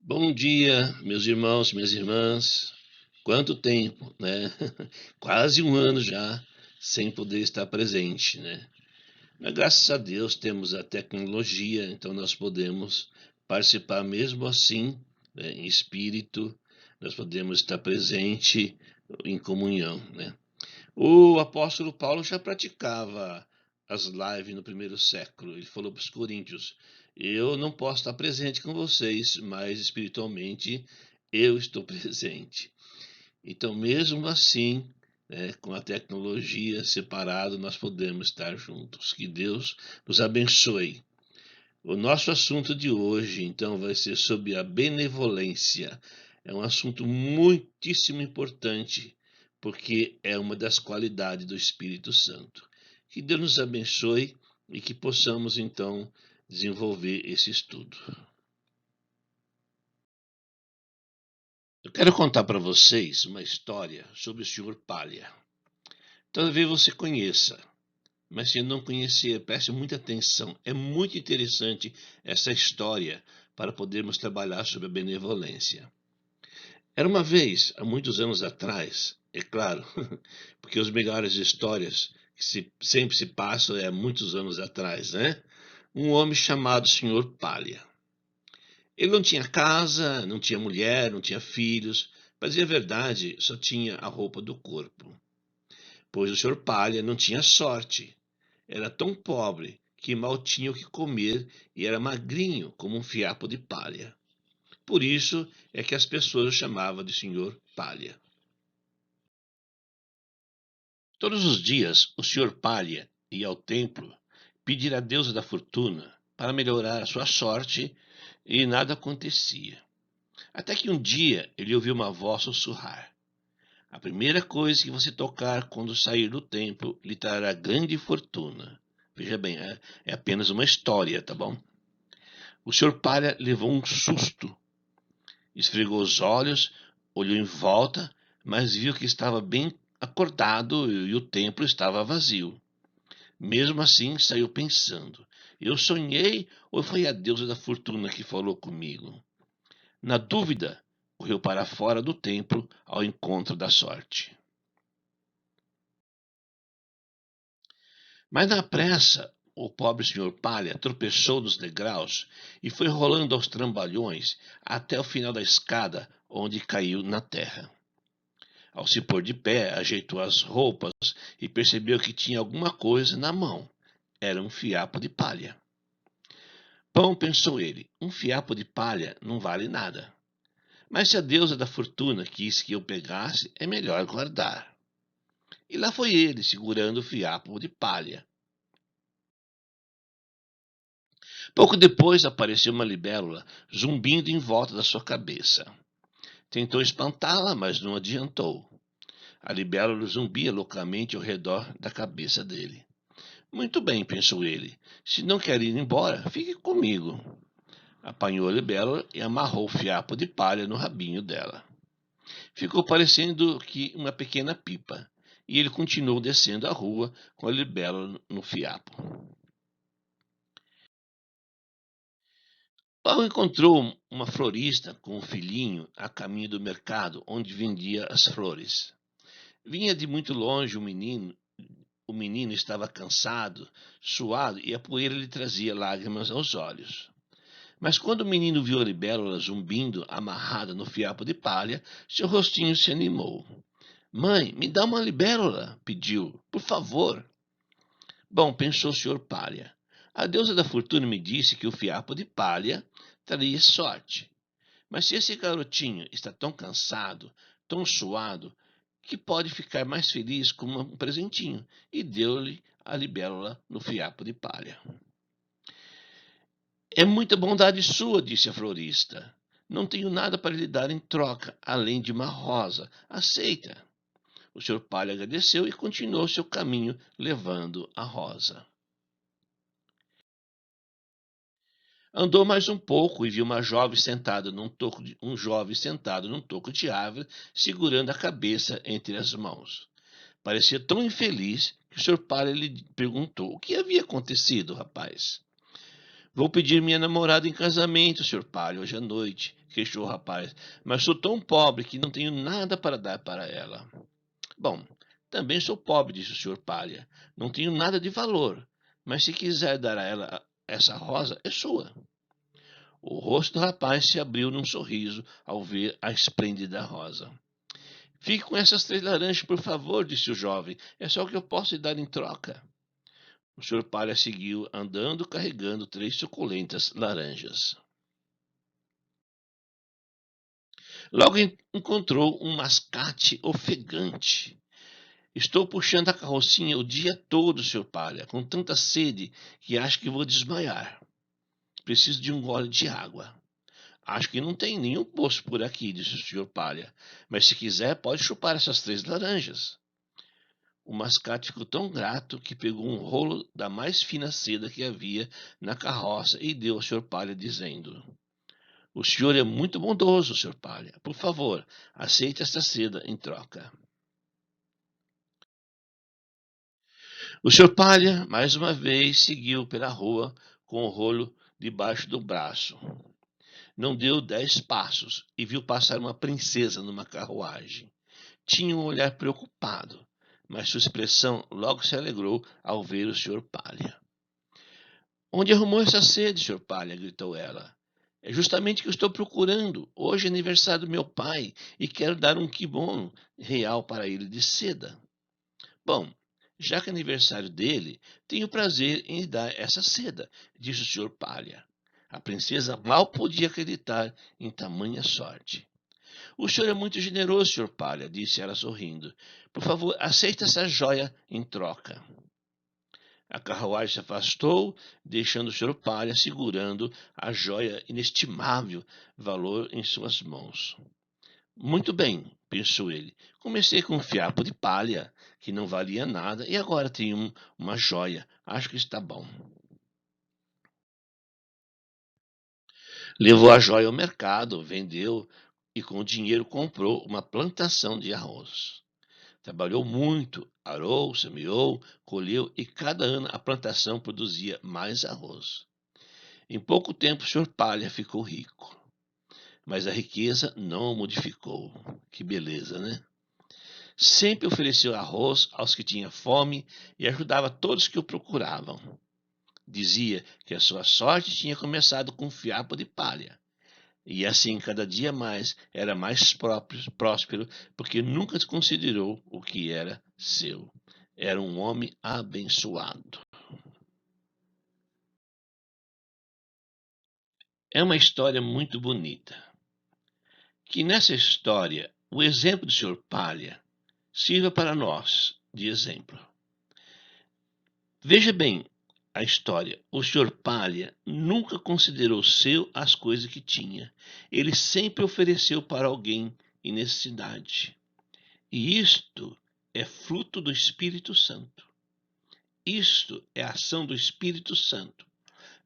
Bom dia, meus irmãos, minhas irmãs. Quanto tempo, né? Quase um ano já sem poder estar presente, né? Mas graças a Deus temos a tecnologia, então nós podemos participar mesmo assim, né, em espírito, nós podemos estar presente em comunhão, né? O apóstolo Paulo já praticava as lives no primeiro século. Ele falou para os coríntios: eu não posso estar presente com vocês, mas espiritualmente eu estou presente. Então, mesmo assim, né, com a tecnologia separado, nós podemos estar juntos. Que Deus nos abençoe. O nosso assunto de hoje, então, vai ser sobre a benevolência. É um assunto muitíssimo importante, porque é uma das qualidades do Espírito Santo. Que Deus nos abençoe e que possamos, então, desenvolver esse estudo. Eu quero contar para vocês uma história sobre o Sr. Palha. Talvez você conheça, mas se não conhecer, preste muita atenção. É muito interessante essa história para podermos trabalhar sobre a benevolência. Era uma vez, há muitos anos atrás, é claro, porque as melhores histórias que sempre se passam há muitos anos atrás, né? Um homem chamado Senhor Palha. Ele não tinha casa, não tinha mulher, não tinha filhos, para dizer a verdade, só tinha a roupa do corpo. Pois o Senhor Palha não tinha sorte. Era tão pobre que mal tinha o que comer e era magrinho como um fiapo de palha. Por isso é que as pessoas o chamavam de Senhor Palha. Todos os dias o Senhor Palha ia ao templo pedir à deusa da fortuna para melhorar a sua sorte e nada acontecia. Até que um dia ele ouviu uma voz sussurrar: a primeira coisa que você tocar quando sair do templo lhe trará grande fortuna. Veja bem, é apenas uma história, tá bom? O Senhor Palha levou um susto, esfregou os olhos, olhou em volta, mas viu que estava bem acordado e o templo estava vazio. Mesmo assim, saiu pensando: eu sonhei ou foi a deusa da fortuna que falou comigo? Na dúvida, correu para fora do templo ao encontro da sorte. Mas na pressa, o pobre senhor Palha tropeçou nos degraus e foi rolando aos trambalhões até o final da escada, onde caiu na terra. Ao se pôr de pé, ajeitou as roupas e percebeu que tinha alguma coisa na mão. Era um fiapo de palha. Bom, pensou ele, um fiapo de palha não vale nada. Mas se a deusa da fortuna quis que eu pegasse, é melhor guardar. E lá foi ele, segurando o fiapo de palha. Pouco depois apareceu uma libélula, zumbindo em volta da sua cabeça. Tentou espantá-la, mas não adiantou. A libélula zumbia loucamente ao redor da cabeça dele. Muito bem, pensou ele. Se não quer ir embora, fique comigo. Apanhou a libélula e amarrou o fiapo de palha no rabinho dela. Ficou parecendo que uma pequena pipa, e ele continuou descendo a rua com a libélula no fiapo. Paulo encontrou uma florista com um filhinho a caminho do mercado onde vendia as flores. Vinha de muito longe o menino. O menino estava cansado, suado, e a poeira lhe trazia lágrimas aos olhos. Mas quando o menino viu a libélula zumbindo, amarrada no fiapo de palha, seu rostinho se animou. Mãe, me dá uma libélula, pediu. Por favor. Bom, pensou o senhor Palha. A deusa da fortuna me disse que o fiapo de palha traria sorte. Mas se esse garotinho está tão cansado, tão suado, que pode ficar mais feliz com um presentinho, e deu-lhe a libélula no fiapo de palha. É muita bondade sua, disse a florista. Não tenho nada para lhe dar em troca, além de uma rosa. Aceita. O senhor Palha agradeceu e continuou seu caminho, levando a rosa. Andou mais um pouco e viu um jovem sentado num toco de árvore, segurando a cabeça entre as mãos. Parecia tão infeliz que o Sr. Palha lhe perguntou o que havia acontecido, rapaz. Vou pedir minha namorada em casamento, Sr. Palha, hoje à noite, queixou o rapaz, mas sou tão pobre que não tenho nada para dar para ela. Bom, também sou pobre, disse o Sr. Palha. Não tenho nada de valor, mas se quiser dar a ela essa rosa, é sua. O rosto do rapaz se abriu num sorriso ao ver a esplêndida rosa. Fique com essas 3 laranjas, por favor, disse o jovem. É só o que eu posso lhe dar em troca. O Sr. Palha seguiu andando, carregando 3 suculentas laranjas. Logo encontrou um mascate ofegante. Estou puxando a carrocinha o dia todo, Sr. Palha, com tanta sede que acho que vou desmaiar. Preciso de um gole de água. Acho que não tem nenhum poço por aqui, disse o Sr. Palha, mas se quiser pode chupar essas 3 laranjas. O mascate ficou tão grato que pegou um rolo da mais fina seda que havia na carroça e deu ao Sr. Palha, dizendo: O senhor é muito bondoso, Sr. Palha. Por favor, aceite esta seda em troca. O Sr. Palha, mais uma vez, seguiu pela rua com o rolo debaixo do braço. Não deu 10 passos e viu passar uma princesa numa carruagem. Tinha um olhar preocupado, mas sua expressão logo se alegrou ao ver o Sr. Palha. Onde arrumou essa sede, Sr. Palha? Gritou ela. É justamente o que eu estou procurando. Hoje é aniversário do meu pai e quero dar um kimono real para ele de seda. Bom, já que é aniversário dele, tenho prazer em lhe dar essa seda, disse o Sr. Palha. A princesa mal podia acreditar em tamanha sorte. O senhor é muito generoso, Sr. Palha, disse ela sorrindo. Por favor, aceite essa joia em troca. A carruagem se afastou, deixando o Sr. Palha segurando a joia inestimável valor em suas mãos. Muito bem, pensou ele. Comecei com um fiapo de palha, que não valia nada, e agora tenho uma joia. Acho que está bom. Levou a joia ao mercado, vendeu e com o dinheiro comprou uma plantação de arroz. Trabalhou muito, arou, semeou, colheu e cada ano a plantação produzia mais arroz. Em pouco tempo, o Sr. Palha ficou rico. Mas a riqueza não o modificou. Que beleza, né? Sempre ofereceu arroz aos que tinham fome e ajudava todos que o procuravam. Dizia que a sua sorte tinha começado com um fiapo de palha. E assim, cada dia mais, era mais próspero, porque nunca considerou o que era seu. Era um homem abençoado. É uma história muito bonita. Que nessa história, o exemplo do Sr. Palha sirva para nós de exemplo. Veja bem a história. O Sr. Palha nunca considerou seu as coisas que tinha. Ele sempre ofereceu para alguém em necessidade. E isto é fruto do Espírito Santo. Isto é a ação do Espírito Santo.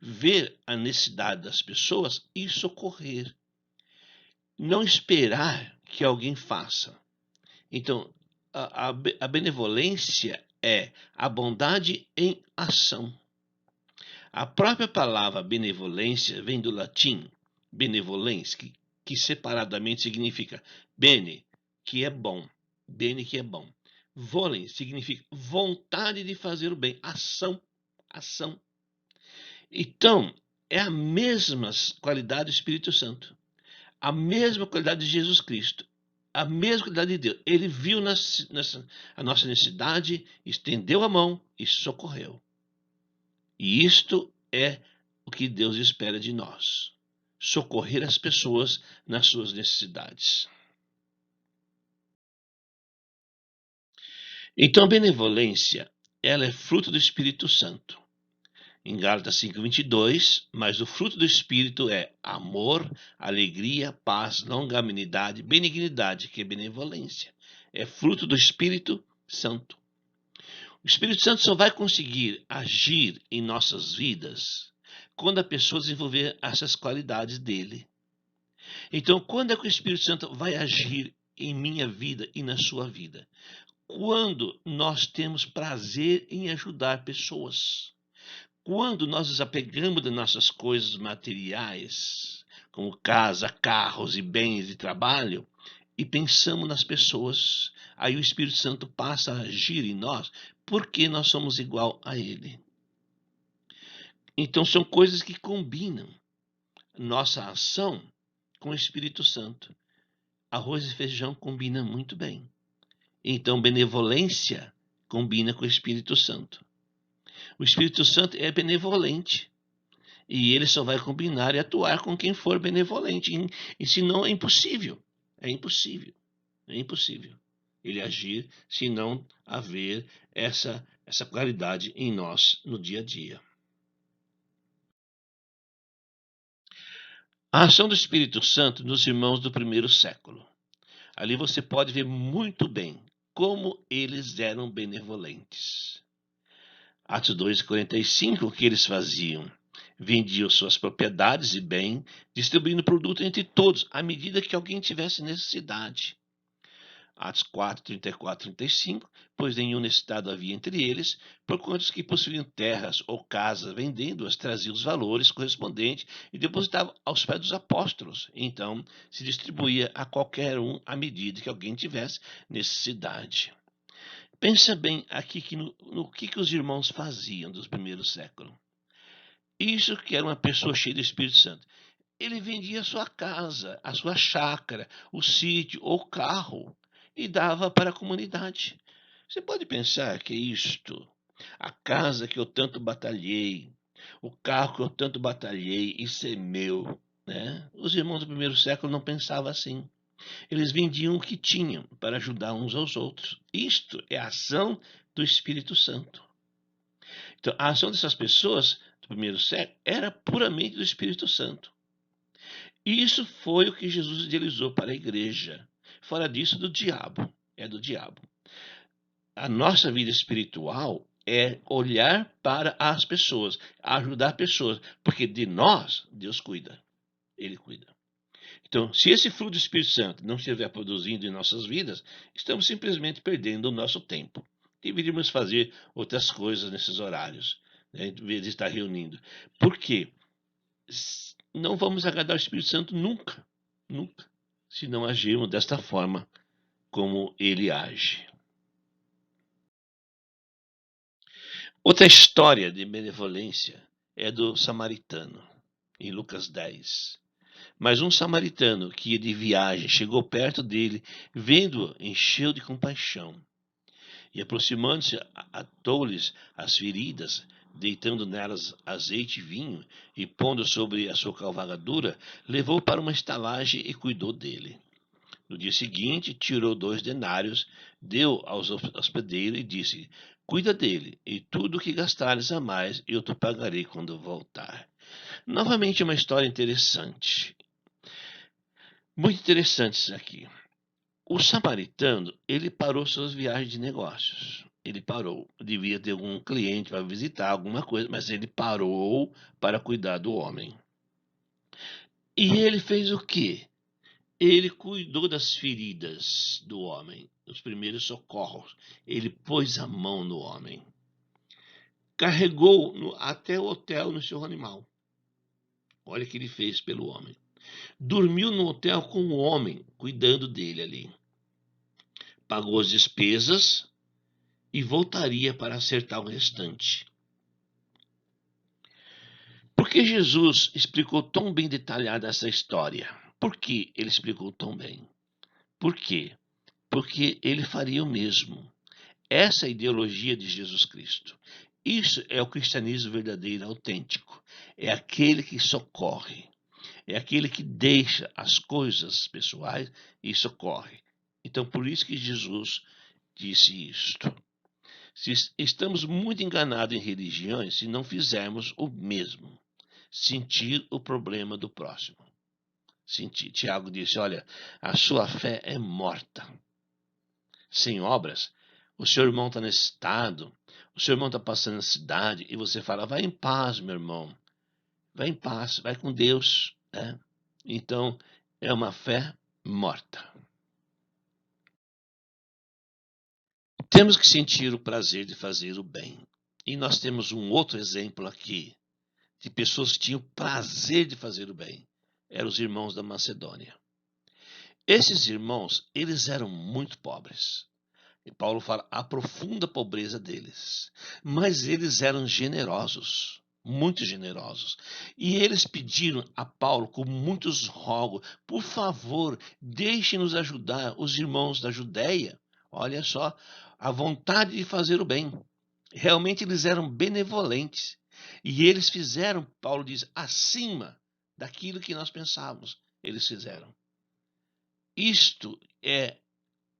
Ver a necessidade das pessoas e socorrer. Não esperar que alguém faça. Então, a benevolência é a bondade em ação. A própria palavra benevolência vem do latim benevolens, que separadamente significa bene, que é bom, bene, que é bom. Volens significa vontade de fazer o bem, ação, ação. Então, é a mesma qualidade do Espírito Santo, a mesma qualidade de Jesus Cristo, a mesma qualidade de Deus. Ele viu a nossa necessidade, estendeu a mão e socorreu. E isto é o que Deus espera de nós: socorrer as pessoas nas suas necessidades. Então, a benevolência, ela é fruto do Espírito Santo. Em Gálatas 5:22, mas o fruto do Espírito é amor, alegria, paz, longanimidade, benignidade, que é benevolência. É fruto do Espírito Santo. O Espírito Santo só vai conseguir agir em nossas vidas quando a pessoa desenvolver essas qualidades dele. Então, quando é que o Espírito Santo vai agir em minha vida e na sua vida? Quando nós temos prazer em ajudar pessoas. Quando nós nos apegamos das nossas coisas materiais, como casa, carros e bens de trabalho, e pensamos nas pessoas, aí o Espírito Santo passa a agir em nós, porque nós somos igual a Ele. Então são coisas que combinam nossa ação com o Espírito Santo. Arroz e feijão combina muito bem. Então benevolência combina com o Espírito Santo. O Espírito Santo é benevolente. E ele só vai combinar e atuar com quem for benevolente. E senão é impossível. É impossível. É impossível ele agir se não haver essa qualidade em nós no dia a dia. A ação do Espírito Santo nos irmãos do primeiro século. Ali você pode ver muito bem como eles eram benevolentes. Atos 2:45, o que eles faziam? Vendiam suas propriedades e bem, distribuindo produto entre todos, à medida que alguém tivesse necessidade. Atos 4:34-35, pois nenhum necessitado havia entre eles, porquanto os que possuíam terras ou casas, vendendo-as, traziam os valores correspondentes e depositavam aos pés dos apóstolos. Então, se distribuía a qualquer um à medida que alguém tivesse necessidade. Pensa bem aqui no que os irmãos faziam dos primeiros séculos. Isso que era uma pessoa cheia do Espírito Santo. Ele vendia a sua casa, a sua chácara, o sítio ou o carro e dava para a comunidade. Você pode pensar que isto, a casa que eu tanto batalhei, o carro que eu tanto batalhei, isso é meu, né? Os irmãos do primeiro século não pensavam assim. Eles vendiam o que tinham para ajudar uns aos outros. Isto é a ação do Espírito Santo. Então, a ação dessas pessoas do primeiro século era puramente do Espírito Santo. Isso foi o que Jesus idealizou para a igreja. Fora disso, do diabo. É do diabo. A nossa vida espiritual é olhar para as pessoas, ajudar pessoas, porque de nós, Deus cuida. Ele cuida. Então, se esse fruto do Espírito Santo não estiver produzindo em nossas vidas, estamos simplesmente perdendo o nosso tempo. Deveríamos fazer outras coisas nesses horários, né, em vez de estar reunindo. Por quê? Não vamos agradar o Espírito Santo nunca, nunca, se não agirmos desta forma como ele age. Outra história de benevolência é do samaritano, em Lucas 10. Mas um samaritano que ia de viagem chegou perto dele, vendo-o, encheu de compaixão. E aproximando-se, atou-lhes as feridas, deitando nelas azeite e vinho, e pondo sobre a sua cavalgadura, levou para uma estalagem e cuidou dele. No dia seguinte, tirou 2 denários, deu aos hospedeiros e disse: Cuida dele, e tudo o que gastares a mais eu te pagarei quando voltar. Novamente, uma história interessante. Muito interessante isso aqui. O samaritano, ele parou suas viagens de negócios. Ele parou. Devia ter algum cliente para visitar, alguma coisa, mas ele parou para cuidar do homem. E ele fez o quê? Ele cuidou das feridas do homem, os primeiros socorros. Ele pôs a mão no homem. Carregou até o hotel no seu animal. Olha o que ele fez pelo homem. Dormiu no hotel com o homem, cuidando dele ali. Pagou as despesas e voltaria para acertar o restante. Por que Jesus explicou tão bem detalhada essa história? Por que ele explicou tão bem? Por quê? Porque ele faria o mesmo. Essa é a ideologia de Jesus Cristo. Isso é o cristianismo verdadeiro, autêntico. É aquele que socorre. É aquele que deixa as coisas pessoais e socorre. Então, por isso que Jesus disse isto. Estamos muito enganados em religiões se não fizermos o mesmo. Sentir o problema do próximo. Sentir. Tiago disse, olha, a sua fé é morta. Sem obras, o seu irmão está nesse estado, o seu irmão está passando necessidade, e você fala, vai em paz, meu irmão. Vai em paz, vai com Deus. Né? Então, é uma fé morta. Temos que sentir o prazer de fazer o bem. E nós temos um outro exemplo aqui de pessoas que tinham prazer de fazer o bem. Eram os irmãos da Macedônia. Esses irmãos, eles eram muito pobres. E Paulo fala a profunda pobreza deles. Mas eles eram generosos, muito generosos. E eles pediram a Paulo com muitos rogos, por favor, deixe-nos ajudar os irmãos da Judéia. Olha só, a vontade de fazer o bem. Realmente eles eram benevolentes. E eles fizeram, Paulo diz, acima daquilo que nós pensávamos. Eles fizeram. Isto é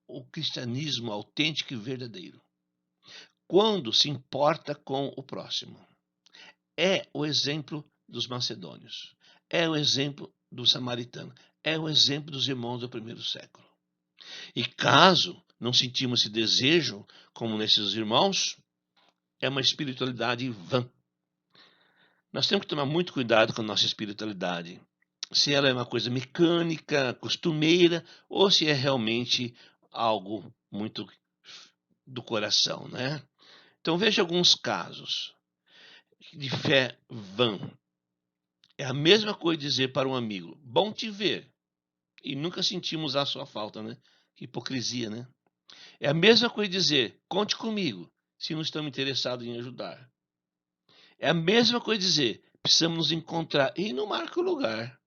o cristianismo autêntico e verdadeiro. Quando se importa com o próximo. É o exemplo dos macedônios. É o exemplo do samaritano. É o exemplo dos irmãos do primeiro século. E caso não sentimos esse desejo, como nesses irmãos, é uma espiritualidade vã. Nós temos que tomar muito cuidado com a nossa espiritualidade. Se ela é uma coisa mecânica, costumeira, ou se é realmente algo muito do coração, né? Então veja alguns casos de fé vã. É a mesma coisa dizer para um amigo, bom te ver, e nunca sentimos a sua falta, né? Que hipocrisia, né? É a mesma coisa dizer, conte comigo, se não estamos interessados em ajudar. É a mesma coisa dizer, precisamos nos encontrar e não marca o lugar.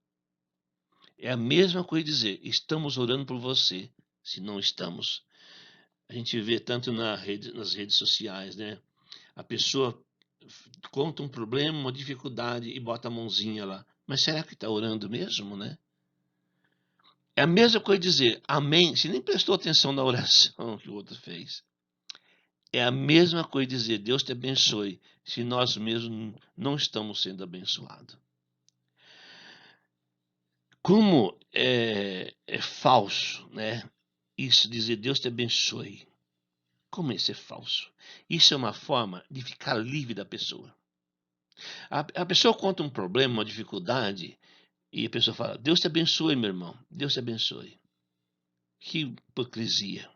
É a mesma coisa dizer, estamos orando por você, se não estamos. A gente vê tanto nas redes sociais, né? A pessoa conta um problema, uma dificuldade e bota a mãozinha lá. Mas será que está orando mesmo, né? É a mesma coisa dizer amém, se nem prestou atenção na oração que o outro fez. É a mesma coisa dizer Deus te abençoe, se nós mesmos não estamos sendo abençoados. Como é falso, né? Isso, dizer Deus te abençoe. Como isso é falso? Isso é uma forma de ficar livre da pessoa. A pessoa conta um problema, uma dificuldade, e a pessoa fala, Deus te abençoe, meu irmão, Deus te abençoe. Que hipocrisia.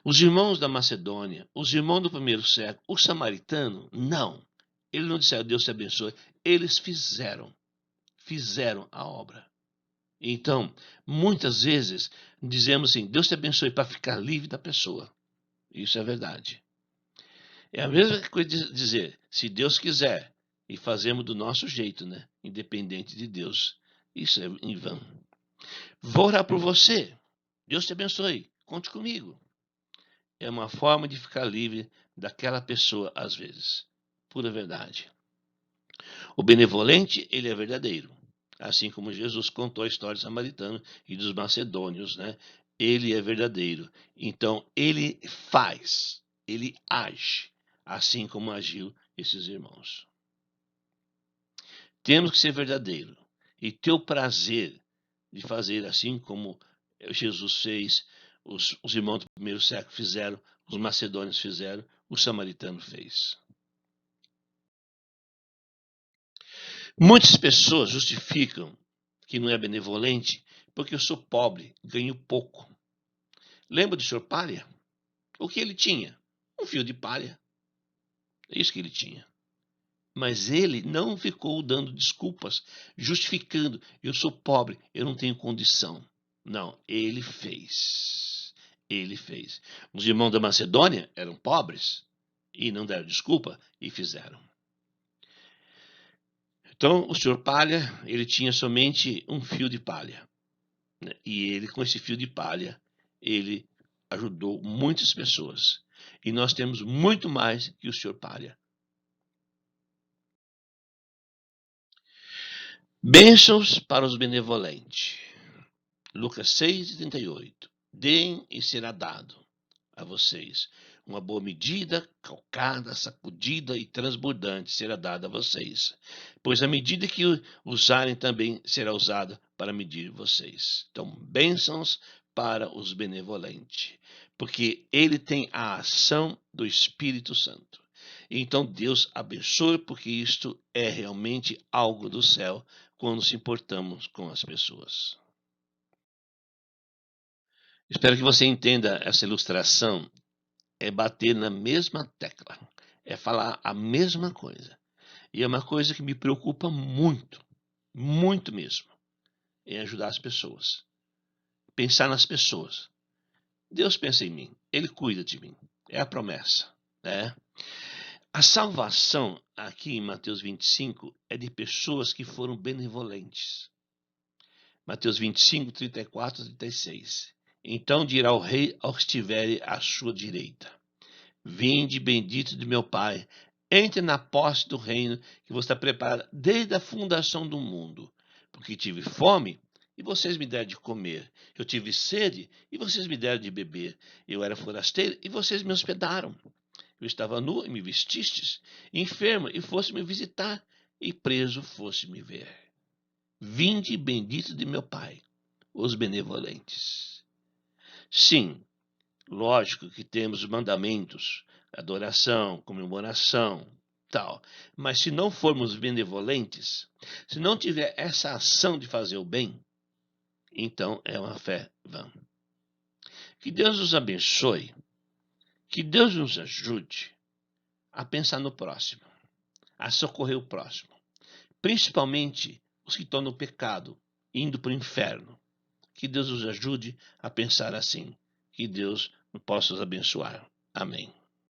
Os irmãos da Macedônia, os irmãos do primeiro século, o samaritano, não. Eles não disseram, Deus te abençoe. Eles fizeram a obra. Então, muitas vezes, dizemos assim, Deus te abençoe para ficar livre da pessoa. Isso é verdade. É a mesma coisa de dizer, se Deus quiser, e fazemos do nosso jeito, né? Independente de Deus. Isso é em vão. Vou orar por você. Deus te abençoe. Conte comigo. É uma forma de ficar livre daquela pessoa às vezes. Pura verdade. O benevolente, ele é verdadeiro. Assim como Jesus contou a história do samaritano e dos macedônios, né? Ele é verdadeiro. Então, ele faz, ele age, assim como agiu esses irmãos. Temos que ser verdadeiro e ter o prazer de fazer assim como Jesus fez, os irmãos do primeiro século fizeram, os macedônios fizeram, o samaritano fez. Muitas pessoas justificam que não é benevolente porque eu sou pobre, ganho pouco. Lembra do senhor Palha? O que ele tinha? Um fio de palha. É isso que ele tinha. Mas ele não ficou dando desculpas, justificando, eu sou pobre, eu não tenho condição. Não, ele fez. Ele fez. Os irmãos da Macedônia eram pobres e não deram desculpa e fizeram. Então, o senhor Palha, ele tinha somente um fio de palha. Né? E ele, com esse fio de palha, ele ajudou muitas pessoas. E nós temos muito mais que o senhor Palha. Bênçãos para os benevolentes. Lucas 6:38. Deem e será dado a vocês. Uma boa medida, calcada, sacudida e transbordante será dada a vocês. Pois a medida que usarem também será usada para medir vocês. Então, bênçãos para os benevolentes. Porque ele tem a ação do Espírito Santo. Então, Deus abençoe, porque isto é realmente algo do céu quando se importamos com as pessoas. Espero que você entenda essa ilustração. É bater na mesma tecla. é falar a mesma coisa. E é uma coisa que me preocupa muito, muito mesmo, em ajudar as pessoas. Pensar nas pessoas. Deus pensa em mim, Ele cuida de mim. É a promessa, né? A salvação, aqui em Mateus 25, é de pessoas que foram benevolentes. Mateus 25, 34 e 36. Então dirá o rei aos que estiverem à sua direita: Vinde, bendito de meu Pai, entre na posse do reino que vos está preparado desde a fundação do mundo. Porque tive fome, e vocês me deram de comer. Eu tive sede, e vocês me deram de beber. Eu era forasteiro, e vocês me hospedaram. Eu estava nu, e me vestistes. Enfermo, e foste me visitar. E preso, foste me ver. Vinde, bendito de meu Pai, os benevolentes. Sim, lógico que temos os mandamentos, adoração, comemoração, tal. Mas se não formos benevolentes, se não tiver essa ação de fazer o bem, então é uma fé vã. Que Deus nos abençoe, que Deus nos ajude a pensar no próximo, a socorrer o próximo, principalmente os que estão no pecado, indo para o inferno. Que Deus nos ajude a pensar assim. Que Deus possa nos abençoar. Amém.